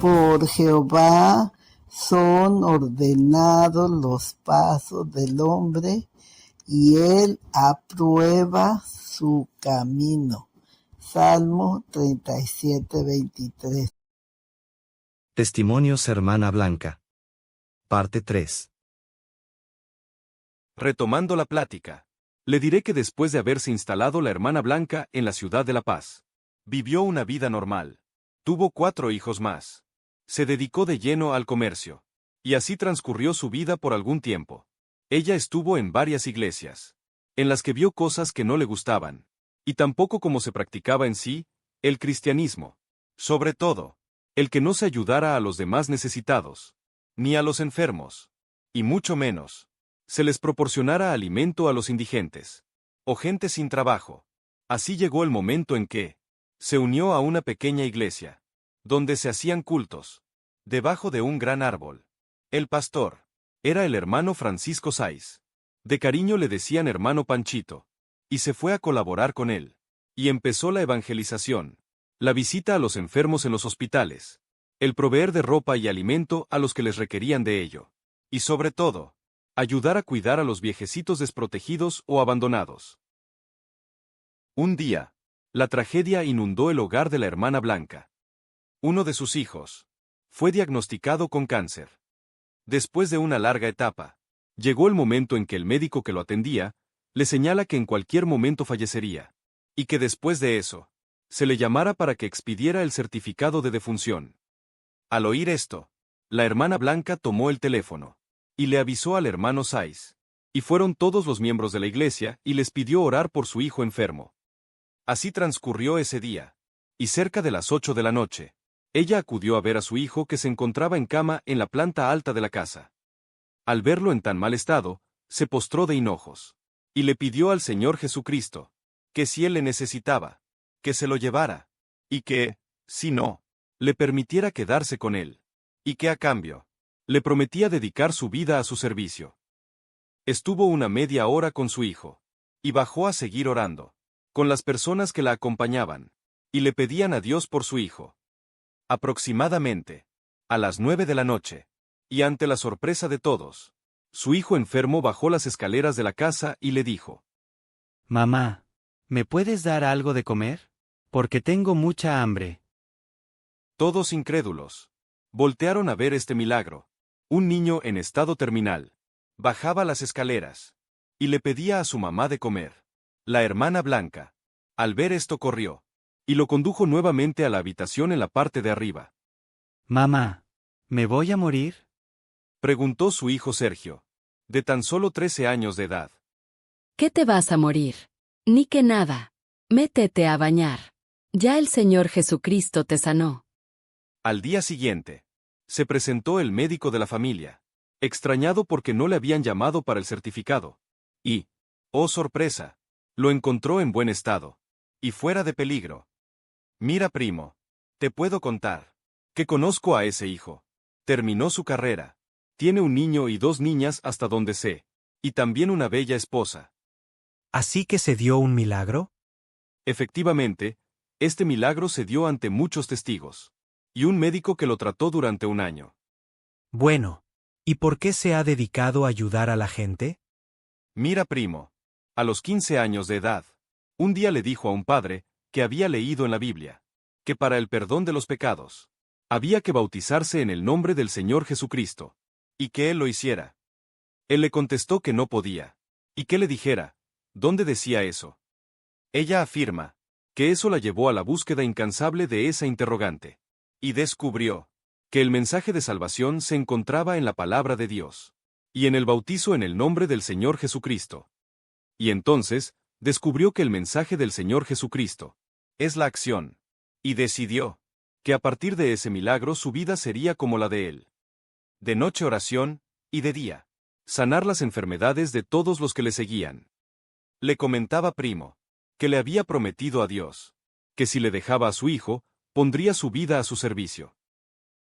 Por Jehová son ordenados los pasos del hombre, y él aprueba su camino. Salmo 37:23. Testimonios Hermana Blanca. Parte 3. Retomando la plática, le diré que después de haberse instalado la hermana Blanca en la ciudad de La Paz, vivió una vida normal. Tuvo 4 hijos más. Se dedicó de lleno al comercio. Y así transcurrió su vida por algún tiempo. Ella estuvo en varias iglesias, en las que vio cosas que no le gustaban, y tampoco cómo se practicaba en sí el cristianismo. Sobre todo, el que no se ayudara a los demás necesitados, ni a los enfermos, y mucho menos, se les proporcionara alimento a los indigentes, o gente sin trabajo. Así llegó el momento en que se unió a una pequeña iglesia, donde se hacían cultos, debajo de un gran árbol. El pastor era el hermano Francisco Sáiz. De cariño le decían hermano Panchito, y se fue a colaborar con él. Y empezó la evangelización, la visita a los enfermos en los hospitales, el proveer de ropa y alimento a los que les requerían de ello, y sobre todo, ayudar a cuidar a los viejecitos desprotegidos o abandonados. Un día, la tragedia inundó el hogar de la hermana Blanca. Uno de sus hijos fue diagnosticado con cáncer. Después de una larga etapa, llegó el momento en que el médico que lo atendía le señala que en cualquier momento fallecería, y que después de eso, se le llamara para que expidiera el certificado de defunción. Al oír esto, la hermana Blanca tomó el teléfono y le avisó al hermano Sáiz, y fueron todos los miembros de la iglesia y les pidió orar por su hijo enfermo. Así transcurrió ese día, y cerca de las 8 de la noche, ella acudió a ver a su hijo que se encontraba en cama en la planta alta de la casa. Al verlo en tan mal estado, se postró de hinojos, y le pidió al Señor Jesucristo, que si él le necesitaba, que se lo llevara, y que, si no, le permitiera quedarse con él, y que a cambio, le prometía dedicar su vida a su servicio. Estuvo una media hora con su hijo, y bajó a seguir orando, con las personas que la acompañaban, y le pedían a Dios por su hijo. Aproximadamente a las 9 de la noche, y ante la sorpresa de todos, su hijo enfermo bajó las escaleras de la casa y le dijo: «Mamá, ¿me puedes dar algo de comer? Porque tengo mucha hambre». Todos incrédulos voltearon a ver este milagro. Un niño en estado terminal bajaba las escaleras y le pedía a su mamá de comer. La hermana Blanca, al ver esto, corrió y lo condujo nuevamente a la habitación en la parte de arriba. «Mamá, ¿me voy a morir?», preguntó su hijo Sergio, de tan solo 13 años de edad. ¿Qué te vas a morir? Ni que nada. Métete a bañar. Ya el Señor Jesucristo te sanó. Al día siguiente, se presentó el médico de la familia, extrañado porque no le habían llamado para el certificado. Y, oh sorpresa, lo encontró en buen estado, y fuera de peligro. «Mira, primo, te puedo contar que conozco a ese hijo. Terminó su carrera. Tiene un niño y 2 niñas hasta donde sé, y también una bella esposa». ¿Así que se dio un milagro? Efectivamente, este milagro se dio ante muchos testigos, y un médico que lo trató durante un año. Bueno, ¿y por qué se ha dedicado a ayudar a la gente? Mira, primo, a los 15 años de edad, un día le dijo a un padre que había leído en la Biblia que para el perdón de los pecados había que bautizarse en el nombre del Señor Jesucristo, y que él lo hiciera. Él le contestó que no podía, y que le dijera dónde decía eso. Ella afirma que eso la llevó a la búsqueda incansable de esa interrogante, y descubrió que el mensaje de salvación se encontraba en la palabra de Dios, y en el bautizo en el nombre del Señor Jesucristo. Y entonces, descubrió que el mensaje del Señor Jesucristo es la acción, y decidió que a partir de ese milagro su vida sería como la de él. De noche oración, y de día, sanar las enfermedades de todos los que le seguían. Le comentaba, primo, que le había prometido a Dios que si le dejaba a su hijo, pondría su vida a su servicio.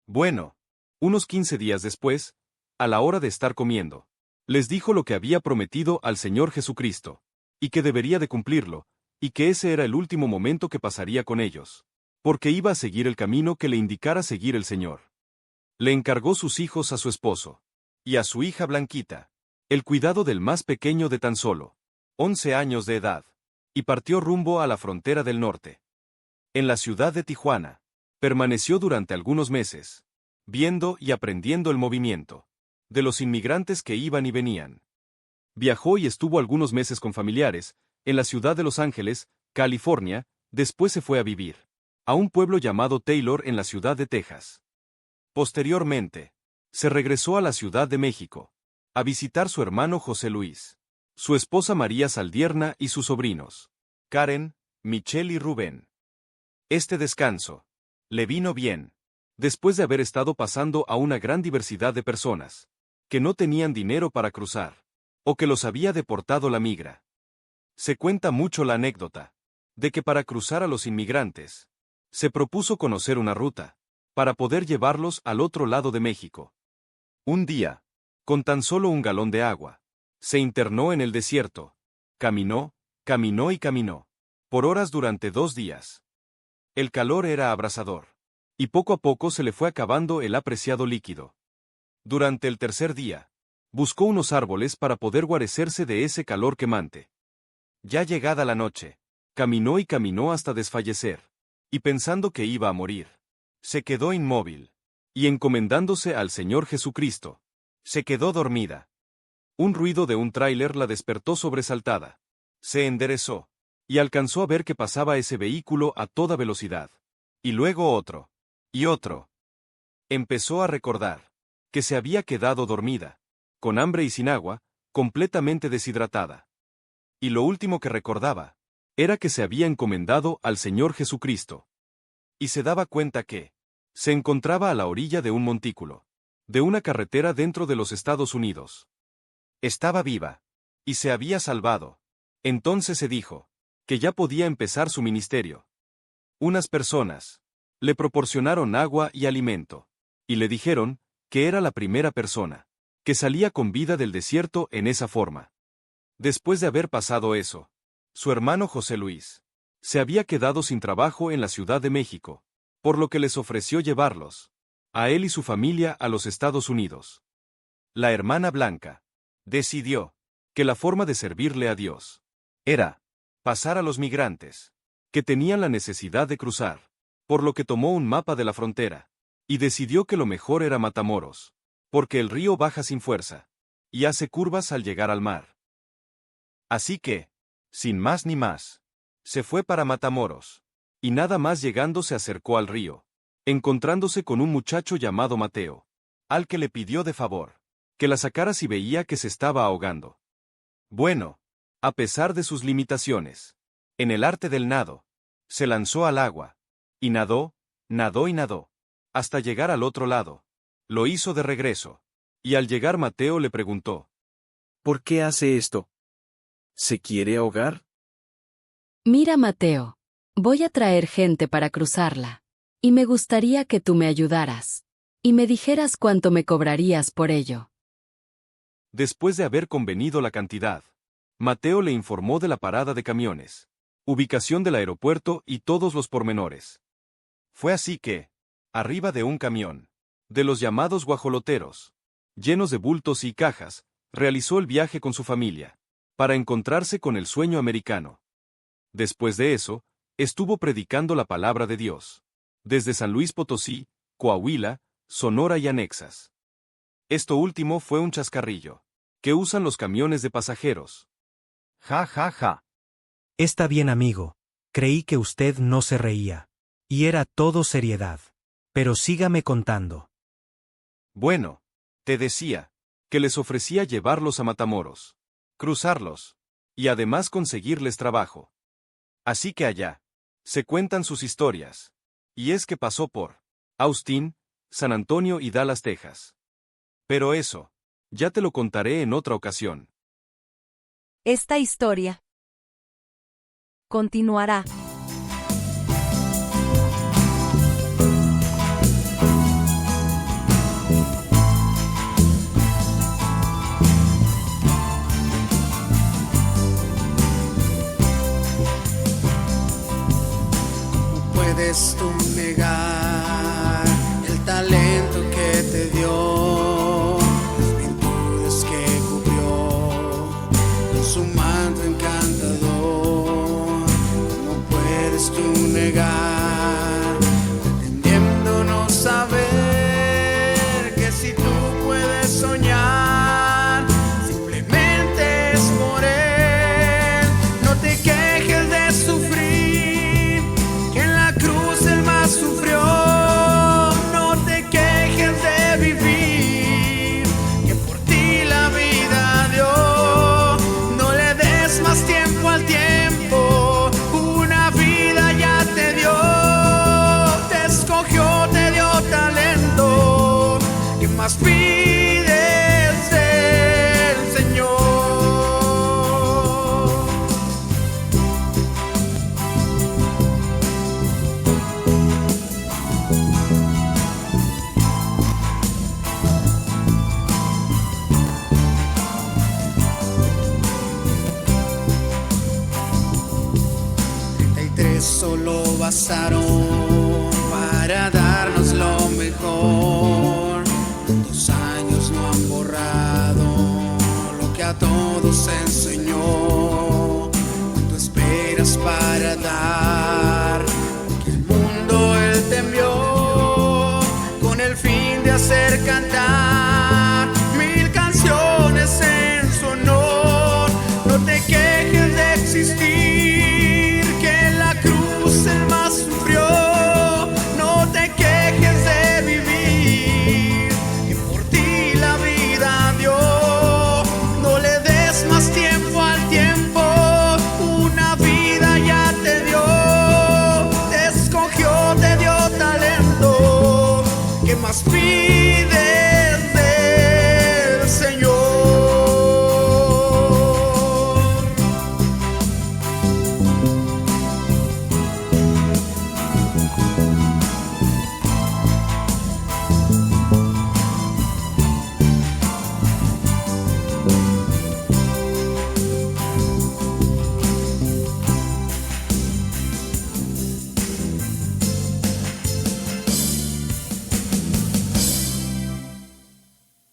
Bueno, unos 15 días después, a la hora de estar comiendo, les dijo lo que había prometido al Señor Jesucristo, y que debería de cumplirlo, y que ese era el último momento que pasaría con ellos, porque iba a seguir el camino que le indicara seguir el Señor. Le encargó sus hijos a su esposo y a su hija Blanquita, el cuidado del más pequeño de tan solo 11 años de edad, y partió rumbo a la frontera del norte. En la ciudad de Tijuana, permaneció durante algunos meses, viendo y aprendiendo el movimiento de los inmigrantes que iban y venían. Viajó y estuvo algunos meses con familiares en la ciudad de Los Ángeles, California. Después se fue a vivir a un pueblo llamado Taylor en la ciudad de Texas. Posteriormente, se regresó a la Ciudad de México a visitar su hermano José Luis, su esposa María Saldierna y sus sobrinos, Karen, Michelle y Rubén. Este descanso le vino bien, después de haber estado pasando a una gran diversidad de personas que no tenían dinero para cruzar, o que los había deportado la migra. Se cuenta mucho la anécdota de que para cruzar a los inmigrantes, se propuso conocer una ruta para poder llevarlos al otro lado de México. Un día, con tan solo un galón de agua, se internó en el desierto, caminó, caminó y caminó, por horas durante 2 días. El calor era abrasador, y poco a poco se le fue acabando el apreciado líquido. Durante el tercer día, buscó unos árboles para poder guarecerse de ese calor quemante. Ya llegada la noche, caminó y caminó hasta desfallecer, y pensando que iba a morir, se quedó inmóvil, y encomendándose al Señor Jesucristo, se quedó dormida. Un ruido de un tráiler la despertó sobresaltada. Se enderezó, y alcanzó a ver que pasaba ese vehículo a toda velocidad. Y luego otro. Y otro. Empezó a recordar que se había quedado dormida, con hambre y sin agua, completamente deshidratada. Y lo último que recordaba era que se había encomendado al Señor Jesucristo. Y se daba cuenta que se encontraba a la orilla de un montículo, de una carretera dentro de los Estados Unidos. Estaba viva, y se había salvado. Entonces se dijo que ya podía empezar su ministerio. Unas personas le proporcionaron agua y alimento, y le dijeron que era la primera persona que salía con vida del desierto en esa forma. Después de haber pasado eso, su hermano José Luis se había quedado sin trabajo en la Ciudad de México, por lo que les ofreció llevarlos a él y su familia a los Estados Unidos. La hermana Blanca decidió que la forma de servirle a Dios era pasar a los migrantes que tenían la necesidad de cruzar, por lo que tomó un mapa de la frontera y decidió que lo mejor era Matamoros, porque el río baja sin fuerza y hace curvas al llegar al mar. Así que, sin más ni más, se fue para Matamoros, y nada más llegando se acercó al río, encontrándose con un muchacho llamado Mateo, al que le pidió de favor que la sacara si veía que se estaba ahogando. Bueno, a pesar de sus limitaciones en el arte del nado, se lanzó al agua, y nadó, nadó y nadó, hasta llegar al otro lado. Lo hizo de regreso, y al llegar Mateo le preguntó: ¿Por qué hace esto? ¿Se quiere ahogar? Mira, Mateo, voy a traer gente para cruzarla, y me gustaría que tú me ayudaras, y me dijeras cuánto me cobrarías por ello. Después de haber convenido la cantidad, Mateo le informó de la parada de camiones, ubicación del aeropuerto y todos los pormenores. Fue así que, arriba de un camión, de los llamados guajoloteros, llenos de bultos y cajas, realizó el viaje con su familia, para encontrarse con el sueño americano. Después de eso, estuvo predicando la palabra de Dios, desde San Luis Potosí, Coahuila, Sonora y anexas. Esto último fue un chascarrillo que usan los camiones de pasajeros. Ja, ja, ja. Está bien, amigo. Creí que usted no se reía. Y era todo seriedad. Pero sígame contando. Bueno, te decía que les ofrecía llevarlos a Matamoros, cruzarlos, y además conseguirles trabajo. Así que allá se cuentan sus historias. Y es que pasó por Austin, San Antonio y Dallas, Texas. Pero eso ya te lo contaré en otra ocasión. Esta historia continuará. ¿Cómo puedes tú negar el talento que te más pides del Señor? Solo bastaron para darnos lo mejor. 2 años no han borrado lo que a todos enseñó. ¿Cuánto esperas para dar que el mundo él te envió con el fin de hacer cantar 1000 canciones en su honor? No te quejes de existir, el más sufrió. No te quejes de vivir, que por ti la vida dio. No le des más tiempo al tiempo, una vida ya te dio. Te escogió, te dio talento. ¿Qué más pides?